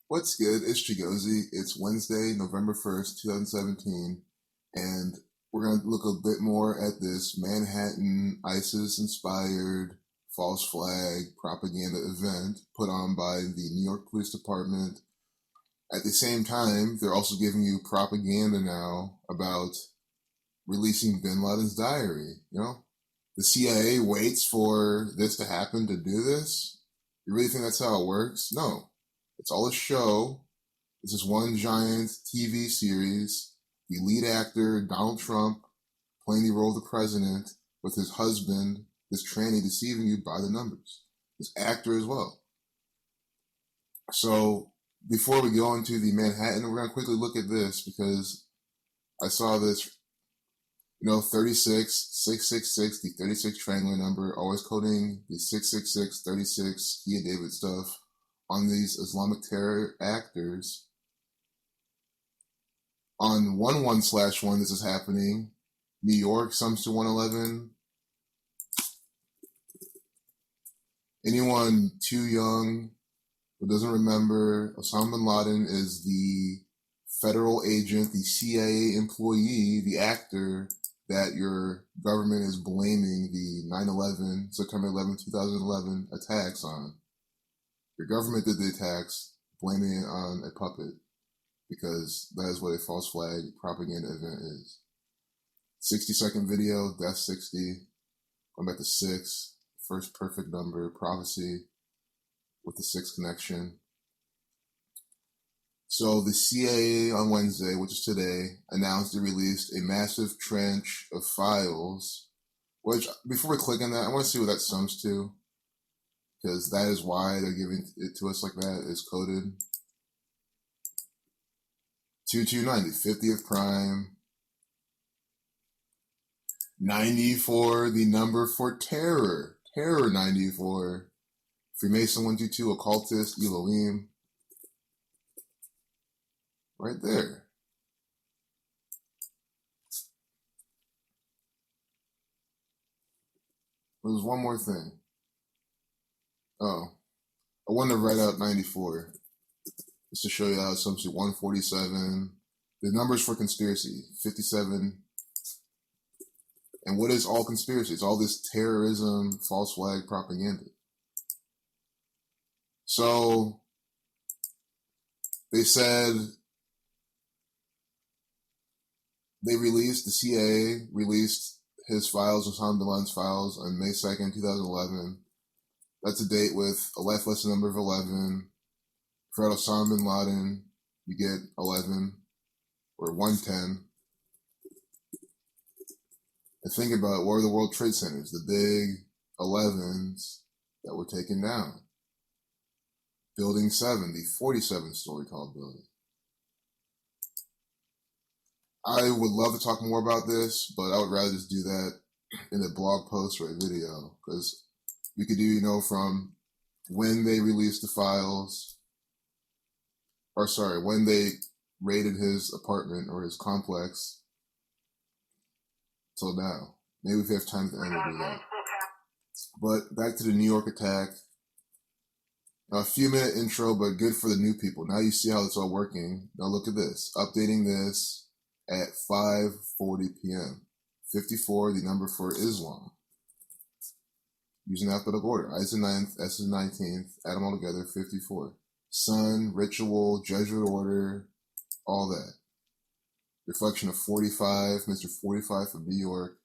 What's good? It's Chigozy. It's Wednesday, November 1st, 2017, and we're going to look a bit more at this Manhattan ISIS-inspired false flag propaganda event put on by the New York Police Department. At the same time, they're also giving you propaganda now about releasing bin Laden's diary. The CIA waits for this to happen to do this? You really think that's how it works? No. It's all a show. This is one giant TV series. The lead actor, Donald Trump, playing the role of the president with his husband, this tranny deceiving you by the numbers. This actor as well. So before we go into the Manhattan, we're going to quickly look at this because I saw this, 36,666, the 36 triangular number, always coding the 666, 36 Kia David stuff on these Islamic terror actors. On 11/1, this is happening. New York sums to 111. Anyone too young who doesn't remember, Osama bin Laden is the federal agent, the CIA employee, the actor that your government is blaming the 9/11, September 11, 2011 attacks on. Your government did the attacks, blaming it on a puppet, because that is what a false flag propaganda event is. 60-second video, death 60, going back to 6, first perfect number, prophecy with the 6 connection. So the CIA on Wednesday, which is today, announced they released a massive trench of files, which, before we click on that, I want to see what that sums to, because that is why they're giving it to us like that. Is coded 229, the 50th prime. 94, the number for terror. Terror 94. Freemason 122, occultist, Elohim. Right there. There's one more thing. Oh, I wanted to write out 94 just to show you how it sums to 147. The numbers for conspiracy, 57. And what is all conspiracy? It's all this terrorism, false flag propaganda. So they said the CIA released his files, Osama bin Laden's files, on May 2nd, 2011. That's a date with a life lesson number of 11. For Osama bin Laden, you get 11 or 110. And think about it, what are the World Trade Centers? The big 11s that were taken down. Building 7, the 47-story tall building. I would love to talk more about this, but I would rather just do that in a blog post or a video, because we could do, from when they released the files, when they raided his apartment or his complex till now. Maybe if we have time at the end, we'll do that. But back to the New York attack. A few minute intro, but good for the new people. Now you see how it's all working. Now look at this. Updating this at 5:40 p.m. 54, the number for Islam. Using alphabetical order. I is the 9th, S is 19th, add them all together, 54. Sun, ritual, Jesuit order, all that. Reflection of 45, Mr. 45 from New York.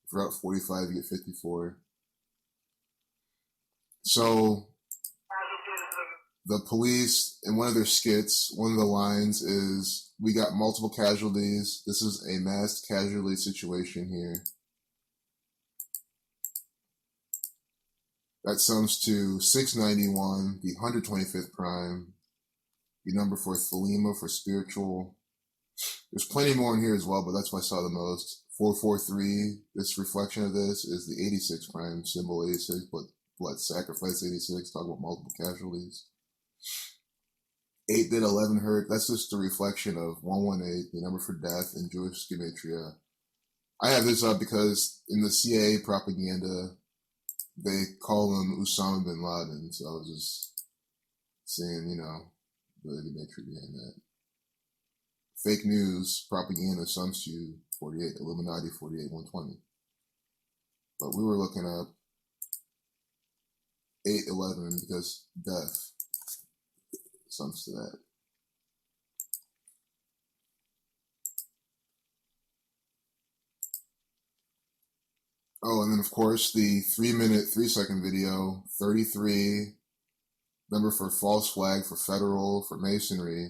If you're out 45, you get 54. So the police, in one of their skits, one of the lines is, "We got multiple casualties. This is a mass casualty situation here." That sums to 691, the 125th prime, the number for Thelema for spiritual. There's plenty more in here as well, but that's what I saw the most. 443, this reflection of this is the 86 prime, symbol 86, but blood sacrifice 86, talk about multiple casualties. 8 did 11 hurt. That's just the reflection of 118, the number for death in Jewish gematria. I have this up because in the CIA propaganda, they call him Osama bin Laden. So I was just saying, the imagery behind that. Fake news, propaganda, Sun Tzu 48, Illuminati 48, 120. But we were looking up 811 because death sums to that. Oh, and then of course the 3-minute, 3-second video, 33, number for false flag, for federal, for masonry.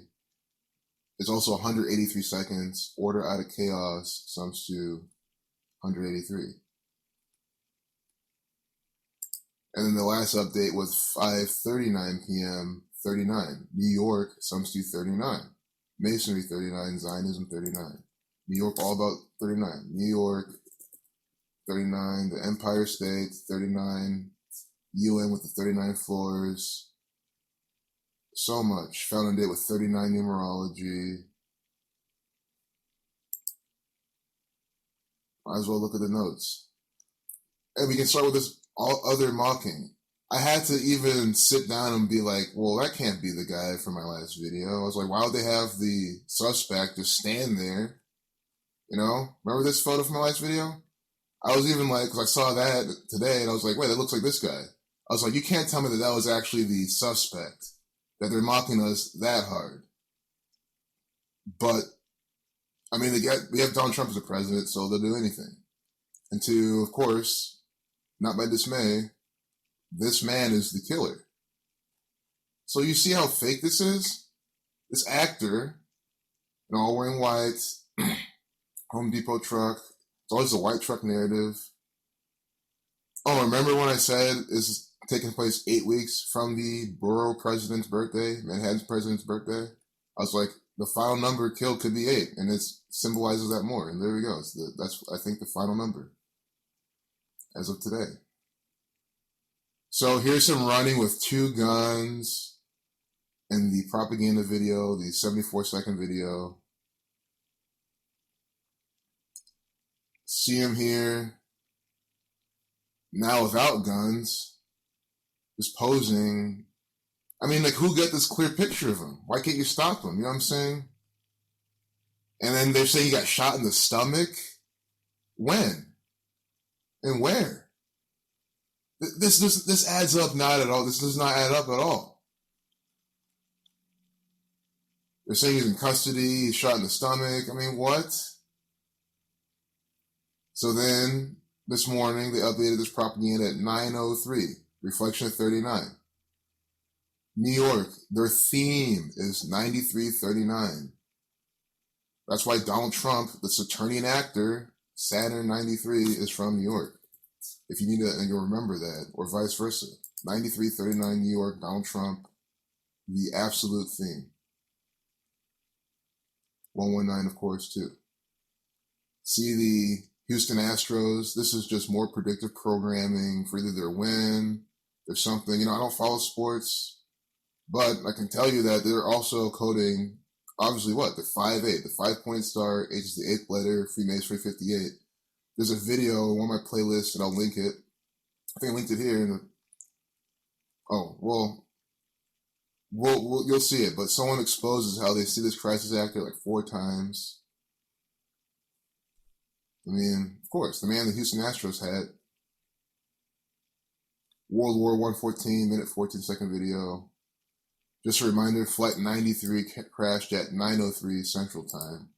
It's also 183 seconds, order out of chaos, sums to 183. And then the last update was 5:39 p.m., 39. New York, sums to 39. Masonry 39, Zionism 39. New York, all about 39. New York, 39. The Empire State, 39. UN with the 39 floors. So much. Found a date with 39 numerology. Might as well look at the notes. And we can start with this all other mocking. I had to even sit down and be like, well, that can't be the guy from my last video. I was like, why would they have the suspect just stand there? You know, remember this photo from my last video? I was even like, because I saw that today and I was like, wait, that looks like this guy. I was like, you can't tell me that that was actually the suspect, that they're mocking us that hard. But, I mean, we have Donald Trump as a president, so they'll do anything. And to, of course, not by dismay, this man is the killer. So you see how fake this is? This actor, all wearing white, Home Depot truck. It's always a white truck narrative. Oh, remember when I said it's taking place 8 weeks from the borough president's birthday, Manhattan's president's birthday? I was like, the final number killed could be 8, and it symbolizes that more. And there we go. That's, I think, the final number as of today. So here's him running with 2 guns in the propaganda video, the 74-second video. See him here, now without guns, just posing. I mean, like, who got this clear picture of him? Why can't you stop him? You know what I'm saying? And then they're saying he got shot in the stomach. When? And where? This adds up not at all. This does not add up at all. They're saying he's in custody, he's shot in the stomach. I mean, what? So then, this morning, they updated this propaganda at 9:03, reflection of 39. New York, their theme is 9339. That's why Donald Trump, the Saturnian actor, Saturn 93, is from New York. If you need to, and you'll remember that, or vice versa. 9339 New York, Donald Trump, the absolute theme. 119, of course, too. See the Houston Astros, this is just more predictive programming for either their win, there's something, I don't follow sports, but I can tell you that they're also coding, obviously the 5-8, the 5-point star, H is the 8th letter, Freemasonry 58. There's a video in one of my playlists, and I'll link it. I think I linked it here. You'll see it, but someone exposes how they see this crisis actor like 4 times. I mean, of course, the man the Houston Astros had. World War 114, minute 14-second video. Just a reminder, Flight 93 crashed at 9:03 Central Time.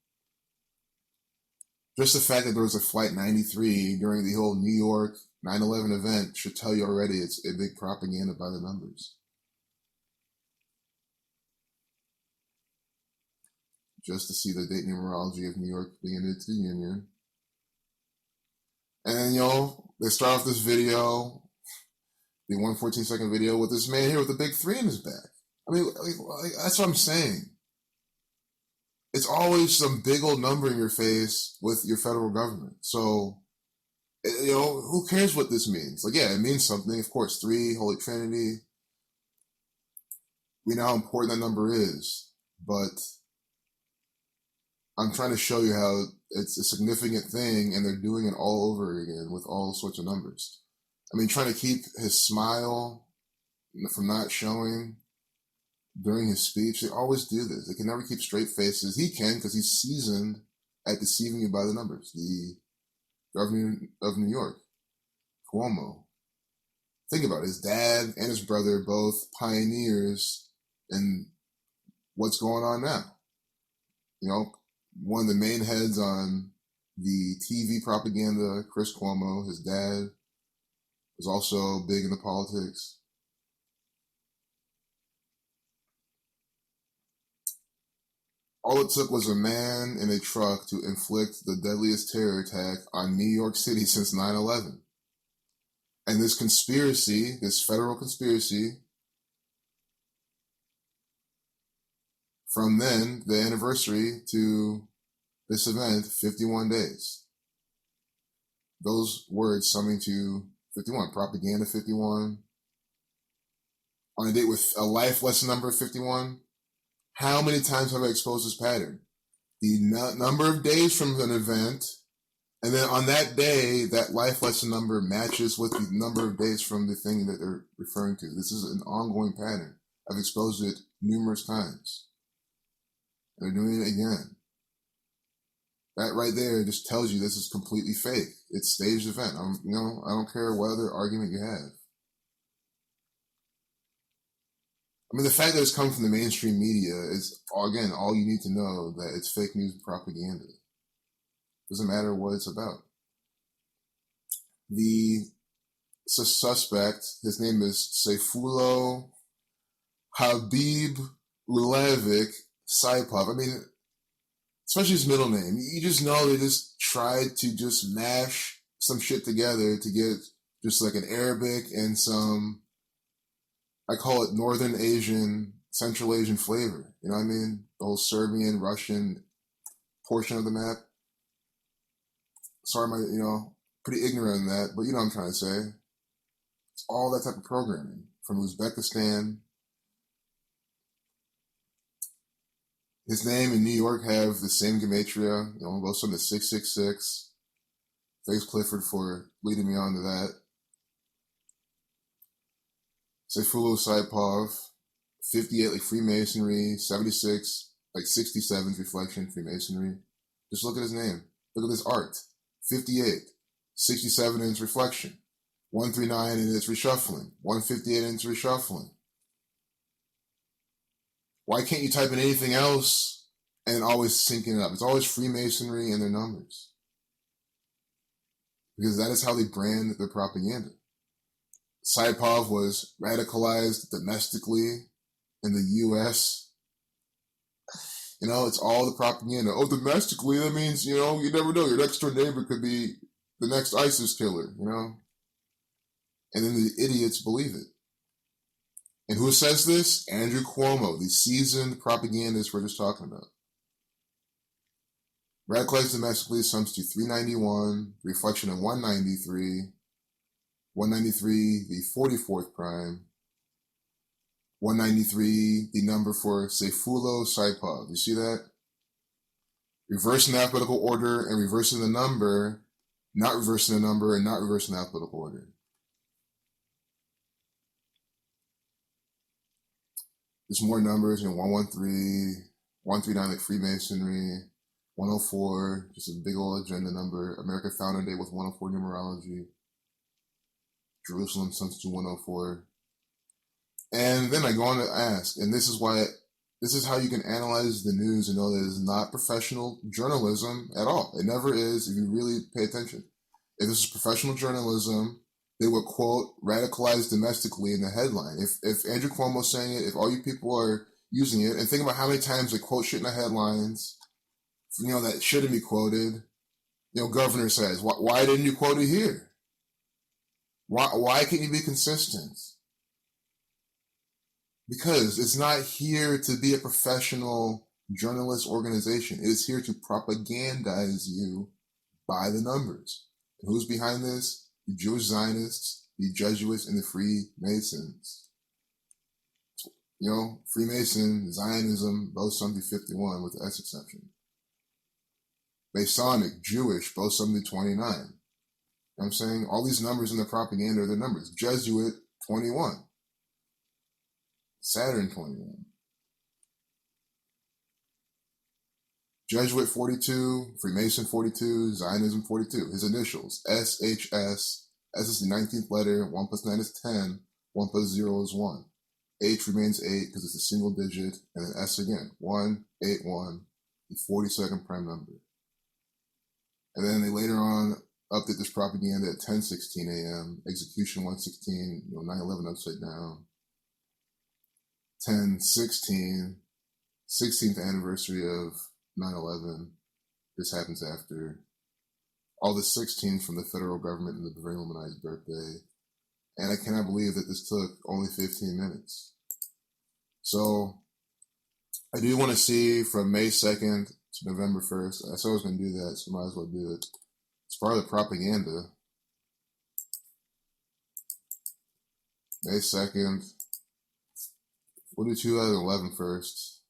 Just the fact that there was a Flight 93 during the whole New York 9/11 event should tell you already it's a big propaganda by the numbers. Just to see the date numerology of New York being added to the Union. And then, they start off this video, the 114-second video, with this man here with a big 3 in his back. I mean, like, that's what I'm saying. It's always some big old number in your face with your federal government. So, who cares what this means? Like, yeah, it means something. Of course, 3, Holy Trinity. We know how important that number is. But I'm trying to show you how it's a significant thing, and they're doing it all over again with all sorts of numbers. I mean, trying to keep his smile from not showing. during his speech. They always do this. They can never keep straight faces. He can because he's seasoned at deceiving you by the numbers. The governor of New York, Cuomo. Think about it. His dad and his brother, both pioneers in what's going on now. You know, one of the main heads on the TV propaganda, Chris Cuomo, his dad, was also big into politics. All it took was a man in a truck to inflict the deadliest terror attack on New York City since 9/11. And this conspiracy, this federal conspiracy, from then, the anniversary to this event, 51 days. Those words summing to 51, propaganda 51. On a date with a life lesson number 51, how many times have I exposed this pattern? The number of days from an event, and then on that day, that life lesson number matches with the number of days from the thing that they're referring to. This is an ongoing pattern. I've exposed it numerous times. And they're doing it again. That right there just tells you this is completely fake. It's staged event. I don't care what other argument you have. I mean, the fact that it's coming from the mainstream media is, again, all you need to know that it's fake news propaganda. Doesn't matter what it's about. The suspect, his name is Sayfullo Habib Ulevik Saipov. I mean, especially his middle name. You just know they just tried to just mash some shit together to get just like an Arabic and some, I call it Northern Asian, Central Asian flavor. You know what I mean? The whole Serbian, Russian portion of the map. Sorry, pretty ignorant in that, but you know what I'm trying to say. It's all that type of programming from Uzbekistan. His name in New York have the same gematria, goes from the 666. Thanks, Clifford, for leading me on to that. Sayfullo Saipov, 58, like Freemasonry, 76, like 67's reflection, Freemasonry. Just look at his name. Look at this art. 58, 67 in its reflection, 139 in its reshuffling, 158 in its reshuffling. Why can't you type in anything else and always syncing it up? It's always Freemasonry and their numbers. Because that is how they brand their propaganda. Saipov was radicalized domestically in the U.S. It's all the propaganda. Oh, domestically, that means, you never know. Your next door neighbor could be the next ISIS killer, And then the idiots believe it. And who says this? Andrew Cuomo, the seasoned propagandist we're just talking about. Radicalized domestically sums to 391, reflection of 193, 193, the 44th prime, 193, the number for Sayfullo Saipov. You see that? Reversing the alphabetical order and reversing the number, not reversing the number and not reversing the alphabetical order. There's more numbers, 113, 139 like Freemasonry, 104, just a big old agenda number. America Founder Day with 104 numerology. Jerusalem sums to 104. And then I go on to ask, and this is how you can analyze the news and know that it is not professional journalism at all. It never is if you really pay attention. If this is professional journalism, they would quote radicalized domestically in the headline. If Andrew Cuomo's saying it, if all you people are using it, and think about how many times they quote shit in the headlines, that shouldn't be quoted. Governor says, why didn't you quote it here? Why can't you be consistent? Because it's not here to be a professional journalist organization. It is here to propagandize you by the numbers. And who's behind this? The Jewish Zionists, the Jesuits, and the Freemasons. Freemason, Zionism, both sum to 51 with the S exception. Masonic, Jewish, both sum to 29. You know what I'm saying? All these numbers in the propaganda are the numbers. Jesuit, 21. Saturn, 21. Jesuit 42, Freemason 42, Zionism 42. His initials, SHS. S is the 19th letter, 1 plus 9 is 10, 1 plus 0 is 1. H remains 8 because it's a single digit, and then S again, 1, 8, 1, the 42nd prime number. And then they later on update this propaganda at 10:16 a.m., execution 116, 9/11 upside down. 10:16, 16th anniversary of 9/11. This happens after all the 16s from the federal government and the very Illuminati's birthday. And I cannot believe that this took only 15 minutes. So I do want to see from May 2nd to November 1st. I said I was going to do that, so might as well do it. It's part of the propaganda. May 2nd. We'll do 2011 first.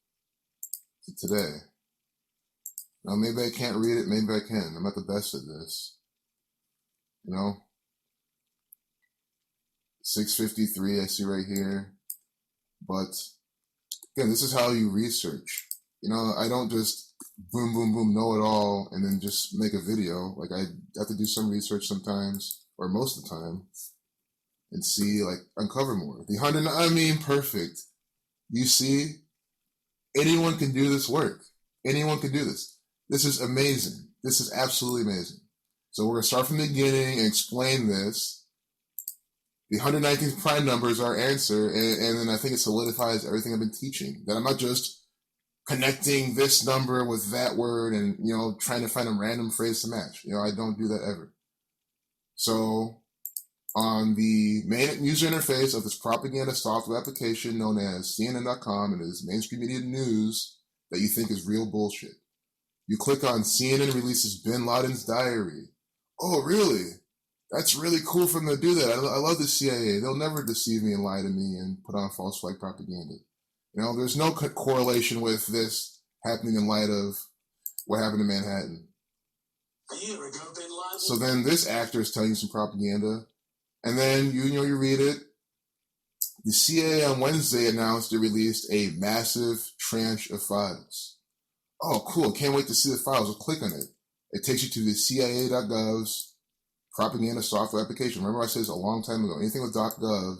To today. Now, maybe I can't read it, maybe I can. I'm not the best at this. 653 I see right here. But, again, this is how you research. I don't just boom, boom, boom, know it all, and then just make a video. Like, I have to do some research sometimes, or most of the time, and see, uncover more. The 100, perfect. You see, anyone can do this work. Anyone can do this. This is amazing. This is absolutely amazing. So we're going to start from the beginning and explain this. The 119th prime number is our answer, and then I think it solidifies everything I've been teaching. That I'm not just connecting this number with that word and, trying to find a random phrase to match. I don't do that ever. So on the main user interface of this propaganda software application known as CNN.com, and it is mainstream media news that you think is real bullshit. You click on CNN releases Bin Laden's diary. Oh, really? That's really cool for them to do that. I love the CIA. They'll never deceive me and lie to me and put on false flag propaganda. There's no correlation with this happening in light of what happened in Manhattan. So then this actor is telling you some propaganda, and then you read it. The CIA on Wednesday announced it released a massive tranche of files. Oh, cool. Can't wait to see the files. We'll click on it. It takes you to the CIA.gov's propaganda software application. Remember I said this a long time ago. Anything with .gov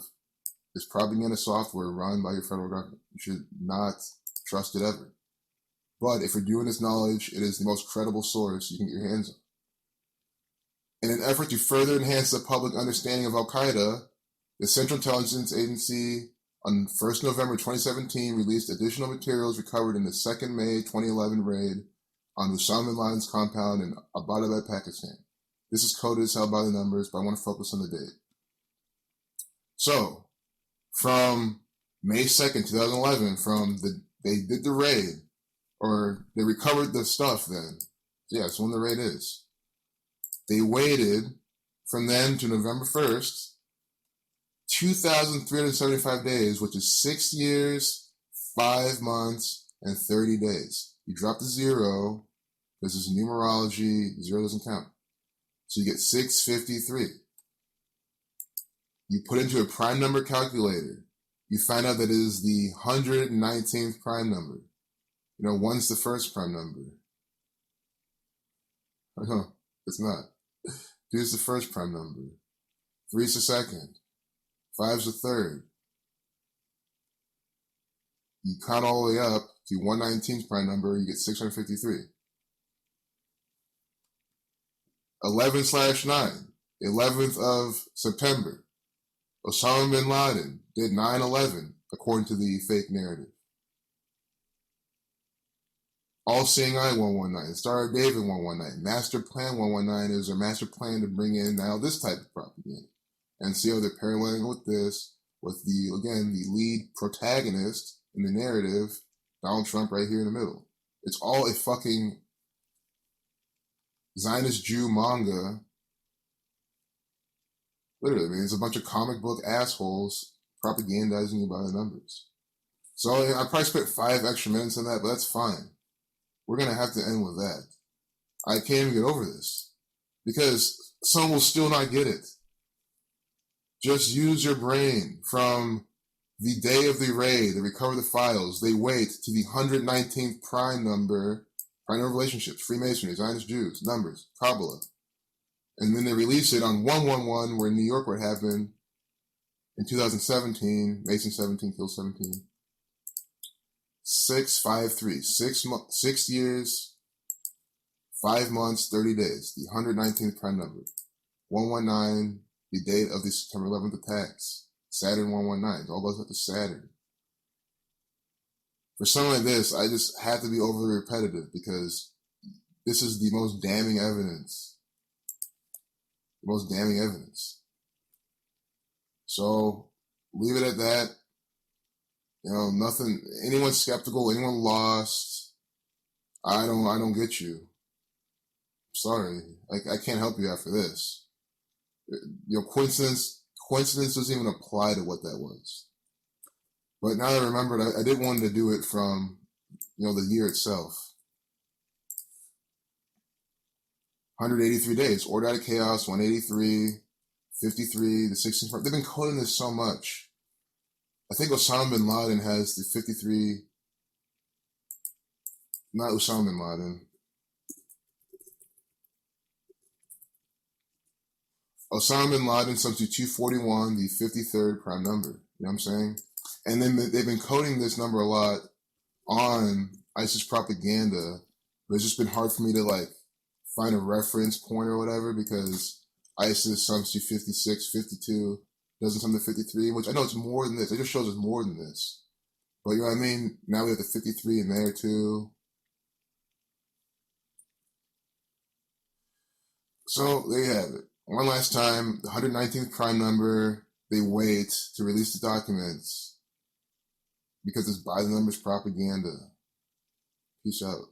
is propaganda software run by your federal government. You should not trust it ever. But if you're doing this knowledge, it is the most credible source you can get your hands on. In an effort to further enhance the public understanding of Al-Qaeda, the Central Intelligence Agency on 1st November 2017 released additional materials recovered in the 2nd May 2011 raid on Osama bin Laden's compound in Abbottabad, Pakistan. This is coded as hell by the numbers, but I want to focus on the date. So, from May 2nd, 2011, they did the raid, or they recovered the stuff then. So yeah, that's when the raid is. They waited from then to November 1st, 2,375 days, which is 6 years, 5 months, and 30 days. You drop the 0, because this is numerology, 0 doesn't count. So you get 653. You put into a prime number calculator. You find out that it is the 119th prime number. 1's the first prime number. No, it's not. 2 is the first prime number. 3 is the second. 5 is the third. You count all the way up to 119th prime number, you get 653. 11/9, 11th of September. Osama bin Laden did 9/11, according to the fake narrative. All-Seeing Eye 119, Star of David 119, Master Plan 119 is their master plan to bring in now this type of propaganda. And see how they're paralleling with this, with the lead protagonist in the narrative, Donald Trump right here in the middle. It's all a fucking Zionist Jew manga. Literally, it's a bunch of comic book assholes propagandizing you by the numbers. So I probably spent 5 extra minutes on that, but that's fine. We're going to have to end with that. I can't even get over this. Because some will still not get it. Just use your brain. From the day of the raid, they recover the files, they wait to the 119th prime number, prime number of relationships, Freemasonry, Zionist Jews, numbers, Kabbalah. And then they release it on 111, where in New York, where it happened in 2017, Mason 17 killed 17. 653, 6 years, 5 months, 30 days, the 119th prime number. 119, the date of the September 11th attacks. Saturn 119, it all goes up to Saturn. For something like this, I just have to be overly repetitive because this is the most damning evidence. The most damning evidence. So, leave it at that. You know, nothing, anyone skeptical, anyone lost, I don't get you. Sorry, I can't help you after this. You know, coincidence doesn't even apply to what that was. But now that I remembered, I did want to do it from, you know, the year itself. 183 days, order out of chaos, 183, 53, the 16th. They've been coding this so much. I think Osama bin Laden has the 53, not Osama bin Laden. Osama bin Laden sums to 241, the 53rd prime number. You know what I'm saying? And then they've been coding this number a lot on ISIS propaganda, but it's just been hard for me to like find a reference point or whatever because ISIS sums to 56, 52, doesn't sum to 53, which I know it's more than this. It just shows it's more than this. But you know what I mean? Now we have the 53 in there too. So there you have it. One last time, the 119th prime number, they wait to release the documents because it's by the numbers propaganda. Peace out.